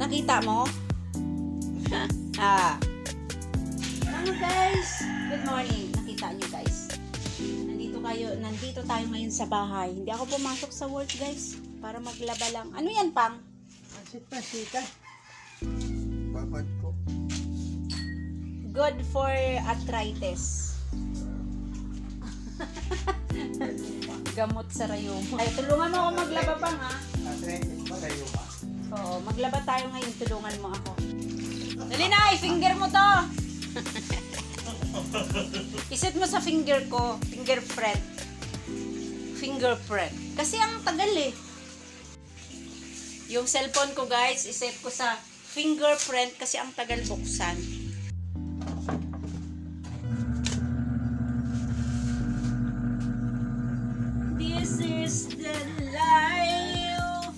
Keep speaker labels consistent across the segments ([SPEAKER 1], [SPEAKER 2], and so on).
[SPEAKER 1] Nakita mo? Ah. Ano guys? Good morning. Nakita nyo guys. Nandito tayo ngayon sa bahay. Hindi ako pumasok sa work guys. Para maglaba lang. Ano yan, Pang?
[SPEAKER 2] Pasit-pasita. Babad ko.
[SPEAKER 1] Good for arthritis. Gamot sa rayuma. Ay, tulungan mo ako maglaba, Pang, ha?
[SPEAKER 2] Arthritis ba kayo ba?
[SPEAKER 1] Oo, maglaba tayo ngayon. Tulungan mo ako. Dali na, i-finger mo to. Iset mo sa finger ko. Fingerprint. Fingerprint. Kasi ang tagal eh. Yung cellphone ko guys, iset ko sa fingerprint kasi ang tagal buksan. This is the life.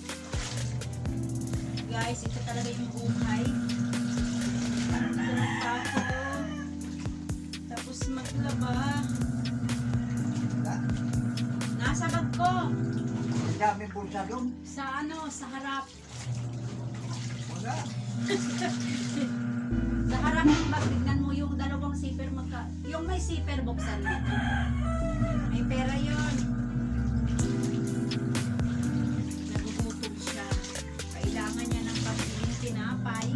[SPEAKER 1] Guys, ito talaga yung buhay. Tulog pa ako. Tapos maglaba.
[SPEAKER 2] Wala.
[SPEAKER 1] Nasa bag ko.
[SPEAKER 2] Ang dami bulsa doon.
[SPEAKER 1] Sa ano, sa harap.
[SPEAKER 2] Wala.
[SPEAKER 1] Sa harap ng bag, tignan mo yung dalawang zipper yung may zipper buksan mo. May pera yun. Nagugutom siya. Kailangan niya ng pagkain, tinapay.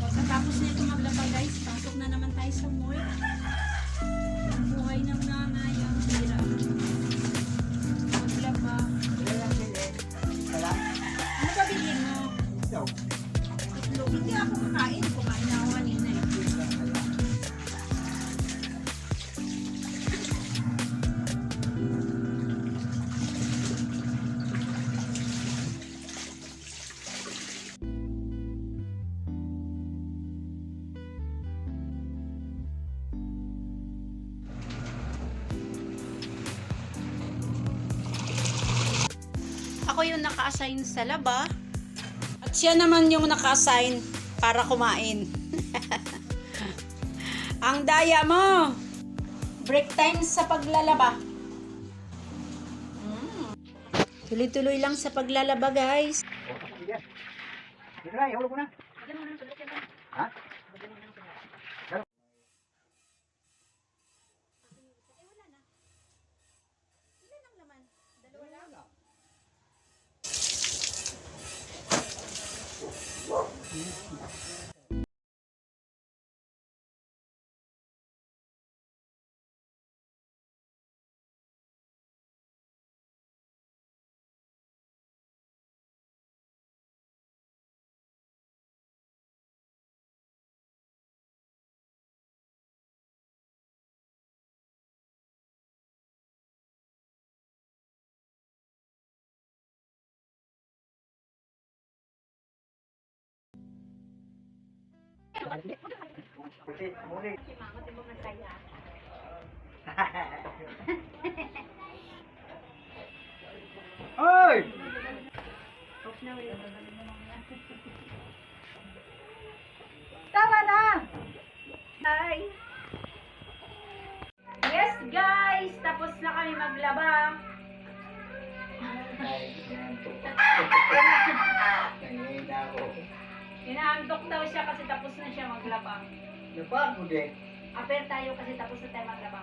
[SPEAKER 1] Pagkatapos nito maglaba guys, pasok na naman tayo sa mall. Ang buhay ng nanay, ang hirap. Maglaba.
[SPEAKER 2] Wala lang bilhin. Wala.
[SPEAKER 1] Ano ba bilhin mo?
[SPEAKER 2] Ito.
[SPEAKER 1] Itlog. Hindi ako kakain. Kumain na ako kanina eh.
[SPEAKER 2] Wala.
[SPEAKER 1] Ako yung naka-assign sa laba. At siya naman yung naka-assign para kumain. Ang daya mo! Break time sa paglalaba. Tuloy-tuloy lang sa paglalaba, guys.
[SPEAKER 2] Sige. Dito na, ihulog ko na. Ha? Puti, muli. Oy!
[SPEAKER 1] Tama na! Hi! Yes, guys! Tapos na kami maglaba.
[SPEAKER 2] Nangihina ako.
[SPEAKER 1] Inaantok daw siya kasi tapos na siya maglaba.
[SPEAKER 2] Napagod eh.
[SPEAKER 1] Aper tayo kasi tapos na tayo maglaba.